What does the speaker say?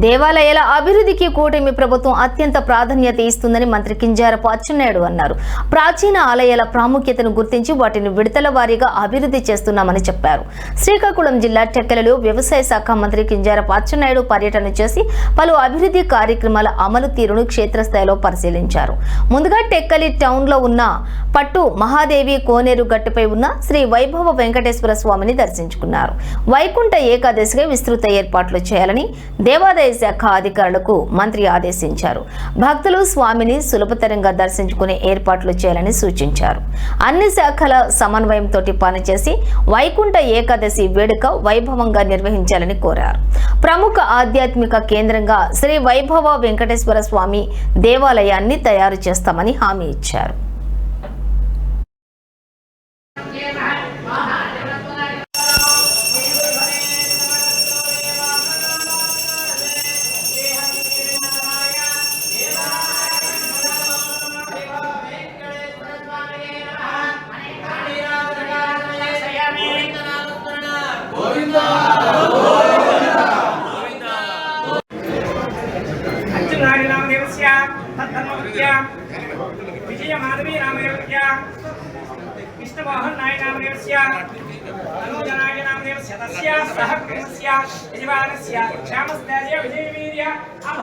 దేవాలయాల అభివృద్ధికి కూటమి ప్రభుత్వం అత్యంత ప్రాధాన్యత ఇస్తుందని మంత్రి కింజారపు అచ్చెన్నాయుడు అన్నారు. ప్రాచీన ఆలయాల ప్రాముఖ్యతను గుర్తించి వాటిని విడతల వారీగా అభివృద్ధి చేస్తున్నామని చెప్పారు. శ్రీకాకుళం జిల్లా టెక్కలలో వ్యవసాయ శాఖ మంత్రి కింజారపు అచ్చెన్నాయుడు పర్యటన చేసి పలు అభివృద్ధి కార్యక్రమాల అమలు తీరును క్షేత్రస్థాయిలో పరిశీలించారు. ముందుగా టెక్కలి టౌన్లో ఉన్న పట్టు మహాదేవి కోనేరు గట్టుపై ఉన్న శ్రీ వైభవ వెంకటేశ్వర స్వామిని దర్శించుకున్నారు. వైకుంఠ ఏకాదశిగా విస్తృత ఏర్పాట్లు చేయాలని దేవాదాయ శాఖ అధికారులకు మంత్రి ఆదేశించారు. భక్తులు స్వామిని సులభతరంగా దర్శించుకునే ఏర్పాట్లు చేయాలని సూచించారు. అన్ని శాఖల సమన్వయంతో పనిచేసి వైకుంఠ ఏకాదశి వేడుక వైభవంగా నిర్వహించాలని కోరారు. ప్రముఖ ఆధ్యాత్మిక కేంద్రంగా శ్రీ వైభవ వెంకటేశ్వర స్వామి దేవాలయాన్ని తయారు చేస్తామని హామీ ఇచ్చారు. विजय माधवी नामदेवस्य विष्णुमोहन नाय नामदेवस्य अनुजनाय नामदेवस्य तस्य सह कुटुम्बस्य यजमानस्य श्यामस्ताय विजयवीर्य